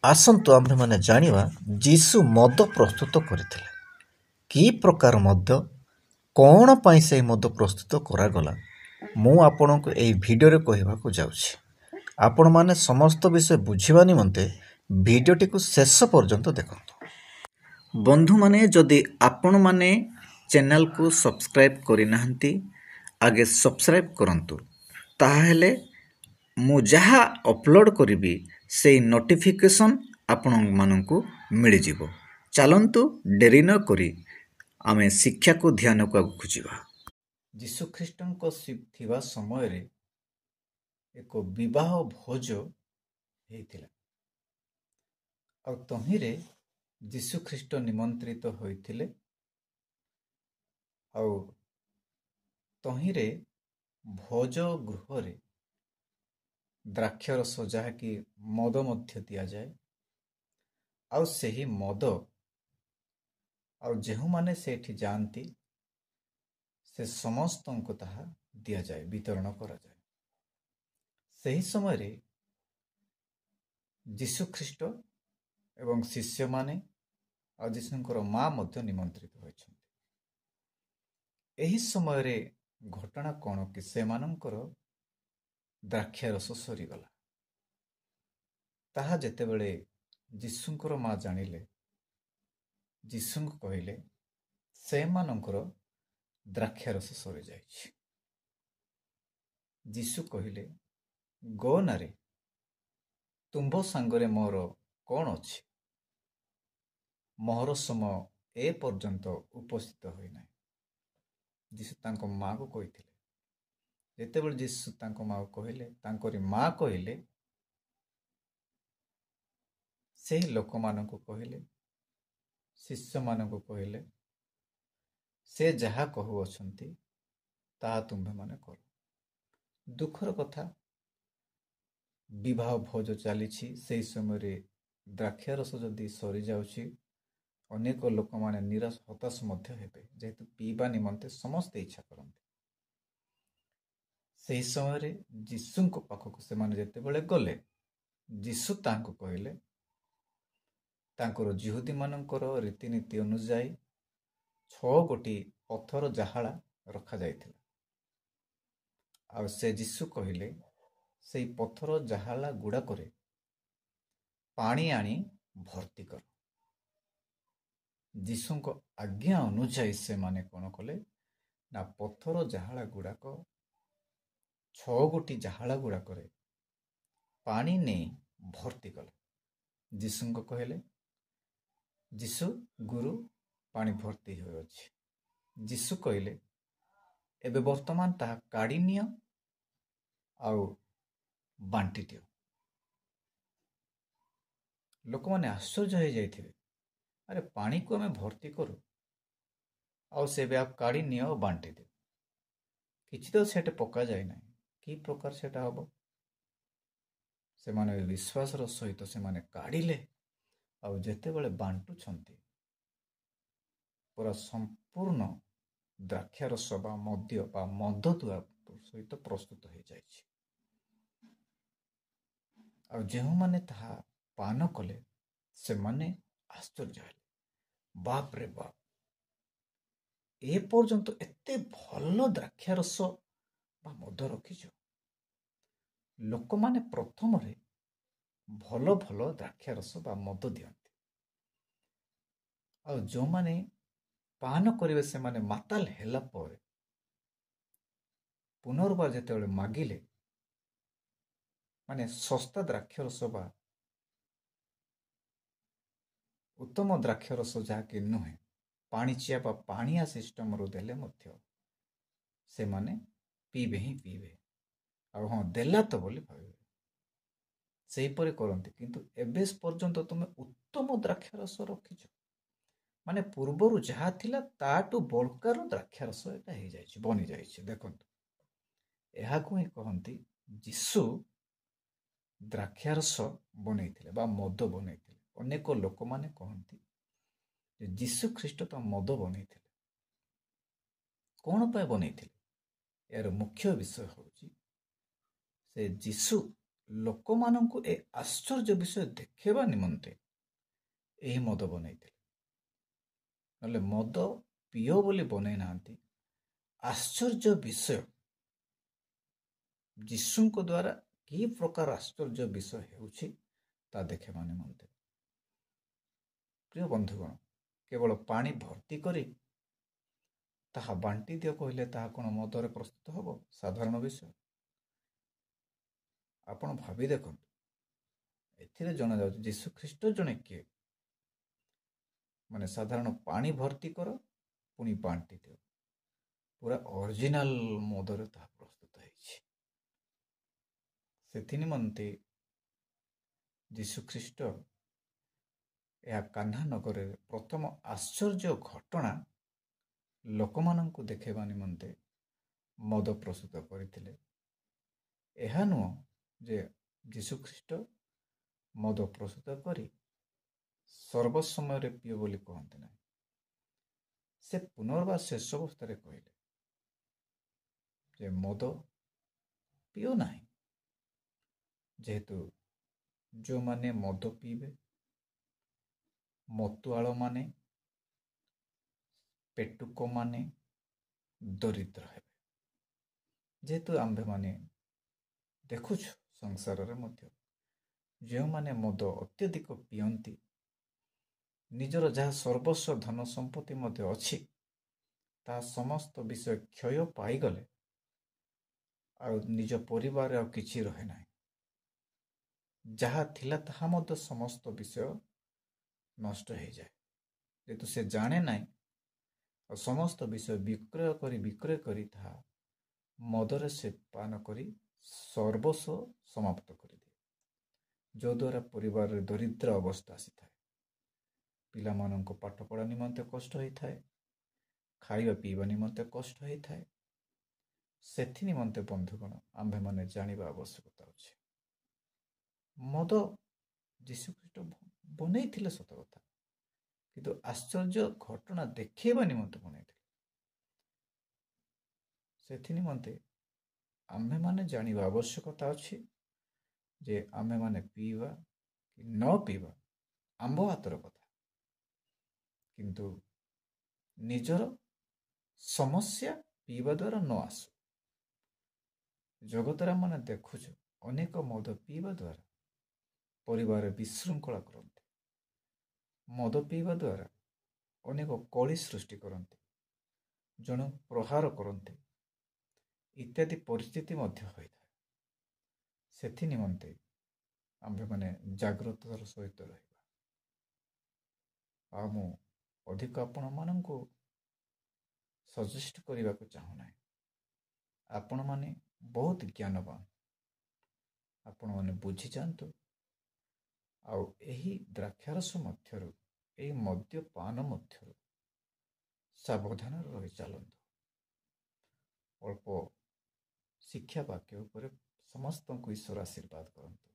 ଆସନ୍ତୁ ଆମ୍ଭେମାନେ ଜାଣିବା ଯୀଶୁ ମଦ ପ୍ରସ୍ତୁତ କରିଥିଲେ। କି ପ୍ରକାର ମଦ, କ'ଣ ପାଇଁ ସେହି ମଦ ପ୍ରସ୍ତୁତ କରାଗଲା, ମୁଁ ଆପଣଙ୍କୁ ଏହି ଭିଡ଼ିଓରେ କହିବାକୁ ଯାଉଛି। ଆପଣମାନେ ସମସ୍ତ ବିଷୟ ବୁଝିବା ନିମନ୍ତେ ଭିଡ଼ିଓଟିକୁ ଶେଷ ପର୍ଯ୍ୟନ୍ତ ଦେଖନ୍ତୁ। ବନ୍ଧୁମାନେ, ଯଦି ଆପଣମାନେ ଚ୍ୟାନେଲକୁ ସବସ୍କ୍ରାଇବ୍ କରିନାହାନ୍ତି, ଆଗେ ସବସ୍କ୍ରାଇବ୍ କରନ୍ତୁ। ତାହେଲେ ମୁଁ ଯାହା ଅପଲୋଡ଼ କରିବି ସେହି ନୋଟିଫିକେସନ୍ ଆପଣମାନଙ୍କୁ ମିଳିଯିବ। ଚାଲନ୍ତୁ ଡେରି ନ କରି ଆମେ ଶିକ୍ଷାକୁ ଧ୍ୟାନକୁ ଆଗକୁ ଯିବା। ଯୀଶୁଖ୍ରୀଷ୍ଟଙ୍କ ଥିବା ସମୟରେ ଏକ ବିବାହ ଭୋଜ ହେଇଥିଲା, ଆଉ ତହିଁରେ ଯୀଶୁଖ୍ରୀଷ୍ଟ ନିମନ୍ତ୍ରିତ ହୋଇଥିଲେ। ଆଉ ତହିଁରେ ଭୋଜ ଗୃହରେ ଦ୍ରାକ୍ଷରସ, ଯାହାକି ମଦ ମଧ୍ୟ ଦିଆଯାଏ। ଆଉ ସେହି ମଦ ଆଉ ଯେଉଁମାନେ ସେଠି ଯାଆନ୍ତି ସେ ସମସ୍ତଙ୍କୁ ତାହା ଦିଆଯାଏ, ବିତରଣ କରାଯାଏ। ସେହି ସମୟରେ ଯୀଶୁଖ୍ରୀଷ୍ଟ ଏବଂ ଶିଷ୍ୟମାନେ ଆଉ ଯୀଶୁଙ୍କର ମା ମଧ୍ୟ ନିମନ୍ତ୍ରିତ ହୋଇଛନ୍ତି। ଏହି ସମୟରେ ଘଟଣା କ'ଣ କି ସେମାନଙ୍କର ଦ୍ରାକ୍ଷାରସ ସରିଗଲା। ତାହା ଯେତେବେଳେ ଯୀଶୁଙ୍କର ମା ଜାଣିଲେ, ଯୀଶୁଙ୍କୁ କହିଲେ ସେମାନଙ୍କର ଦ୍ରାକ୍ଷାରସ ସରିଯାଇଛି। ଯୀଶୁ କହିଲେ, ଗୋ ନାରୀ, ତୁମ୍ଭ ସାଙ୍ଗରେ ମୋର କ'ଣ ଅଛି? ମୋହର ସମୟ ଏ ପର୍ଯ୍ୟନ୍ତ ଉପସ୍ଥିତ ହୋଇନାହିଁ। ଯୀଶୁ ତାଙ୍କ ମାଆକୁ କହିଥିଲେ। ଯେତେବେଳେ ଯୀଶୁ ତାଙ୍କ ମାଆକୁ କହିଲେ, ତାଙ୍କରି ମା କହିଲେ, ସେହି ଲୋକମାନଙ୍କୁ କହିଲେ, ଶିଷ୍ୟମାନଙ୍କୁ କହିଲେ, ସେ ଯାହା କହୁଅଛନ୍ତି ତାହା ତୁମ୍ଭେମାନେ କର। ଦୁଃଖର କଥା, ବିବାହ ଭୋଜ ଚାଲିଛି, ସେହି ସମୟରେ ଦ୍ରାକ୍ଷାରସ ଯଦି ସରିଯାଉଛି, ଅନେକ ଲୋକମାନେ ନିରାଶ ହତାଶ ମଧ୍ୟ ହେବେ, ଯେହେତୁ ପିଇବା ନିମନ୍ତେ ସମସ୍ତେ ଇଚ୍ଛା କରନ୍ତି। ସେହି ସମୟରେ ଯୀଶୁଙ୍କ ପାଖକୁ ସେମାନେ ଯେତେବେଳେ ଗଲେ, ଯୀଶୁ ତାଙ୍କୁ କହିଲେ, ତାଙ୍କର ଯିହୁଦୀମାନଙ୍କର ରୀତିନୀତି ଅନୁଯାୟୀ 6 ଗୋଟି ପଥର ଜାହାଳା ରଖାଯାଇଥିଲା। ଆଉ ସେ ଯୀଶୁ କହିଲେ, ସେଇ ପଥର ଜାହାଳା ଗୁଡ଼ାକରେ ପାଣି ଆଣି ଭର୍ତ୍ତି କର। ଯୀଶୁଙ୍କ ଆଜ୍ଞା ଅନୁଯାୟୀ ସେମାନେ କ'ଣ କଲେ ନା, ପଥର ଜାହାଳା ଗୁଡ଼ାକ 6 ଗୋଟି ଜାହାଳା ଗୁଡ଼ାକରେ ପାଣି ନେଇ ଭର୍ତ୍ତି କଲେ। ଯୀଶୁଙ୍କ କହିଲେ, ଯୀଶୁ ଗୁରୁ, ପାଣି ଭର୍ତ୍ତି ହୋଇଅଛି। ଯୀଶୁ କହିଲେ, ଏବେ ବର୍ତ୍ତମାନ ତାହା କାଢ଼ି ନିଅ ଆଉ ବାଣ୍ଟି ଦିଅ। ଲୋକମାନେ ଆଶ୍ଚର୍ଯ୍ୟ ହେଇଯାଇଥିବେ, ଆରେ ପାଣିକୁ ଆମେ ଭର୍ତ୍ତି କରୁ ଆଉ ସେ ଏବେ କାଢ଼ି ନିଅ ଆଉ ବାଣ୍ଟି ଦିଅ, କିଛି ତ ସେଠି ପକାଯାଇ ନାହିଁ, କି ପ୍ରକାର ସେଟା ହବ? ସେମାନେ ବିଶ୍ୱାସର ସହିତ ସେମାନେ କାଢ଼ିଲେ, ଆଉ ଯେତେବେଳେ ବାଣ୍ଟୁଛନ୍ତି, ପୁରା ସମ୍ପୂର୍ଣ୍ଣ ଦ୍ରାକ୍ଷାରସ ବା ମଦ୍ୟ ବା ମଦ ସହିତ ପ୍ରସ୍ତୁତ ହୋଇଯାଇଛି। ଆଉ ଯେଉଁମାନେ ତାହା ପାନ କଲେ ସେମାନେ ଆଶ୍ଚର୍ଯ୍ୟ ହେଲେ, ବାପ ରେ ବାପ, ଏ ପର୍ଯ୍ୟନ୍ତ ଏତେ ଭଲ ଦ୍ରାକ୍ଷାରସ ବା ମଦ ରଖିଛ। ଲୋକମାନେ ପ୍ରଥମରେ ଭଲ ଭଲ ଦ୍ରାକ୍ଷାରସ ବା ମଦ ଦିଅନ୍ତି, ଆଉ ଯେଉଁମାନେ ପାନ କରିବେ ସେମାନେ ମାତାଲ ହେଲା ପରେ ପୁନର୍ବାର ଯେତେବେଳେ ମାଗିଲେ, ମାନେ ଶସ୍ତା ଦ୍ରାକ୍ଷାରସ ବା ଉତ୍ତମ ଦ୍ରାକ୍ଷାରସ ଯାହାକି ନୁହେଁ, ପାଣିଚିଆ ବା ପାଣିଆ ସିଷ୍ଟମରୁ ଦେଲେ ମଧ୍ୟ ସେମାନେ ପିଇବେ ହିଁ ପିଇବେ, ଆଉ ହଁ ଦେଲା ତ ବୋଲି ଭାବିବେ, ସେହିପରି କରନ୍ତି। କିନ୍ତୁ ଏବେ ପର୍ଯ୍ୟନ୍ତ ତୁମେ ଉତ୍ତମ ଦ୍ରାକ୍ଷାରସ ରଖିଛ, ମାନେ ପୂର୍ବରୁ ଯାହା ଥିଲା ତାଠୁ ବଳକାର ଦ୍ରାକ୍ଷାରସ ଏଟା ହେଇଯାଇଛି, ବନିଯାଇଛି। ଦେଖନ୍ତୁ, ଏହାକୁ ହିଁ କହନ୍ତି ଯୀଶୁ ଦ୍ରାକ୍ଷାରସ ବନେଇଥିଲେ ବା ମଦ ବନେଇଥିଲେ। ଅନେକ ଲୋକମାନେ କହନ୍ତି ଯେ ଯୀଶୁ ଖ୍ରୀଷ୍ଟ ତ ମଦ ବନେଇଥିଲେ। କ'ଣ ପାଇଁ ବନେଇଥିଲେ? ଏହାର ମୁଖ୍ୟ ବିଷୟ ହେଉଛି, ସେ ଯୀଶୁ ଲୋକମାନଙ୍କୁ ଏ ଆଶ୍ଚର୍ଯ୍ୟ ବିଷୟ ଦେଖେଇବା ନିମନ୍ତେ ଏହି ମଦ ବନେଇଥିଲେ। ନହେଲେ ମଦ ପିଅ ବୋଲି ବନେଇ ନାହାନ୍ତି। ଆଶ୍ଚର୍ଯ୍ୟ ବିଷୟ ଯୀଶୁଙ୍କ ଦ୍ୱାରା କି ପ୍ରକାର ଆଶ୍ଚର୍ଯ୍ୟ ବିଷୟ ହେଉଛି ତା ଦେଖେଇବା ନିମନ୍ତେ। ପ୍ରିୟ ବନ୍ଧୁଗଣ, କେବଳ ପାଣି ଭର୍ତ୍ତି କରି ତାହା ବାଣ୍ଟି ଦିଅ କହିଲେ ତାହା କ'ଣ ମଦରେ ପ୍ରସ୍ତୁତ ହେବ? ସାଧାରଣ ବିଷୟ। ଆପଣ ଭାବି ଦେଖନ୍ତୁ, ଏଥିରେ ଜଣାଯାଉଛି ଯୀଶୁ ଖ୍ରୀଷ୍ଟ ଜଣେ କିଏ? ମାନେ ସାଧାରଣ ପାଣି ଭର୍ତ୍ତି କର ପୁଣି ବାଣ୍ଟି ଦିଅ, ପୁରା ଅରିଜିନାଲ ମଦରେ ତାହା ପ୍ରସ୍ତୁତ ହେଇଛି। ସେଥି ନିମନ୍ତେ ଯୀଶୁ ଖ୍ରୀଷ୍ଟ ଏହା କାହ୍ନା ନଗରରେ ପ୍ରଥମ ଆଶ୍ଚର୍ଯ୍ୟ ଘଟଣା ଲୋକମାନଙ୍କୁ ଦେଖାଇବା ନିମନ୍ତେ ମଦ ପ୍ରସ୍ତୁତ କରିଥିଲେ। ଏହା ନୁହଁ ଯେ ଯୀଶୁ ଖ୍ରୀଷ୍ଟ ମଦ ପ୍ରସ୍ତୁତ କରି ସର୍ବ ସମୟରେ ପିଅ ବୋଲି କହନ୍ତି ନାହିଁ। ସେ ପୁନର୍ବାର ଶେଷ ଅବସ୍ଥାରେ କହିଲେ ଯେ ମଦ ପିଅ ନାହିଁ, ଯେହେତୁ ଯେଉଁମାନେ ମଦ ପିଇବେ ମତୁଆଳମାନେ, ପେଟୁକମାନେ ଦରିଦ୍ର ହେବେ। ଯେହେତୁ ଆମ୍ଭେମାନେ ଦେଖୁଛୁ ସଂସାରରେ ମଧ୍ୟ ଯେଉଁମାନେ ମଦ ଅତ୍ୟଧିକ ପିଅନ୍ତି, ନିଜର ଯାହା ସର୍ବସ୍ୱ ଧନ ସମ୍ପତ୍ତି ମଧ୍ୟ ଅଛି ତାହା ସମସ୍ତ ବିଷୟ କ୍ଷୟ ପାଇଗଲେ ଆଉ ନିଜ ପରିବାରରେ ଆଉ କିଛି ରହେ ନାହିଁ। ଯାହା ଥିଲା ତାହା ମଧ୍ୟ ସମସ୍ତ ବିଷୟ ନଷ୍ଟ ହେଇଯାଏ। ଯେହେତୁ ସେ ଜାଣେ ନାହିଁ ଆଉ ସମସ୍ତ ବିଷୟ ବିକ୍ରୟ କରି ତାହା ମଦରେ ସେ ପାନ କରି ସର୍ବସ୍ୱ ସମାପ୍ତ କରିଦିଏ, ଯଦ୍ୱାରା ପରିବାରରେ ଦରିଦ୍ର ଅବସ୍ଥା ଆସିଥାଏ। ପିଲାମାନଙ୍କ ପାଠପଢ଼ା ନିମନ୍ତେ କଷ୍ଟ ହୋଇଥାଏ, ଖାଇବା ପିଇବା ନିମନ୍ତେ କଷ୍ଟ ହୋଇଥାଏ। ସେଥି ନିମନ୍ତେ ବନ୍ଧୁଗଣ ଆମ୍ଭେମାନେ ଜାଣିବା ଆବଶ୍ୟକତା ଅଛି। ମଦ ଯୀଶୁଖ୍ରୀଷ୍ଟ ବନେଇଥିଲେ ସତ କଥା, କିନ୍ତୁ ଆଶ୍ଚର୍ଯ୍ୟ ଘଟଣା ଦେଖେଇବା ନିମନ୍ତେ ବନେଇଥିଲେ। ସେଥି ନିମନ୍ତେ ଆମ୍ଭେମାନେ ଜାଣିବା ଆବଶ୍ୟକତା ଅଛି ଯେ ଆମ୍ଭେମାନେ ପିଇବା କି ନ ପିଇବା ଆମ୍ଭ ହାତର କଥା, କିନ୍ତୁ ନିଜର ସମସ୍ୟା ପିଇବା ଦ୍ୱାରା ନ ଆସୁ। ଜଗତରେ ଆମେ ଦେଖୁଛୁ ଅନେକ ମଦ ପିଇବା ଦ୍ୱାରା ପରିବାରରେ ବିଶୃଙ୍ଖଳା କରନ୍ତି, ମଦ ପିଇବା ଦ୍ୱାରା ଅନେକ କଳି ସୃଷ୍ଟି କରନ୍ତି, ଜଣେ ପ୍ରହାର କରନ୍ତି, ଇତ୍ୟାଦି ପରିସ୍ଥିତି ମଧ୍ୟ ହୋଇଥାଏ। ସେଥି ନିମନ୍ତେ ଆମ୍ଭେମାନେ ଜାଗ୍ରତତାର ସହିତ ରହିବା। ଆଉ ମୁଁ ଅଧିକ ଆପଣମାନଙ୍କୁ ସଜେଷ୍ଟ କରିବାକୁ ଚାହୁଁନାହିଁ। ଆପଣମାନେ ବହୁତ ଜ୍ଞାନବାନ, ଆପଣମାନେ ବୁଝିଯାଆନ୍ତୁ ଆଉ ଏହି ଦ୍ରାକ୍ଷାରସ ମଧ୍ୟରୁ, ଏହି ମଦ୍ୟପାନ ମଧ୍ୟରୁ ସାବଧାନରେ ରହି ଚାଲନ୍ତୁ। ଅଳ୍ପ ଶିକ୍ଷା ବାକ୍ୟ ଉପରେ ସମସ୍ତଙ୍କୁ ଈଶ୍ୱର ଆଶୀର୍ବାଦ କରନ୍ତୁ।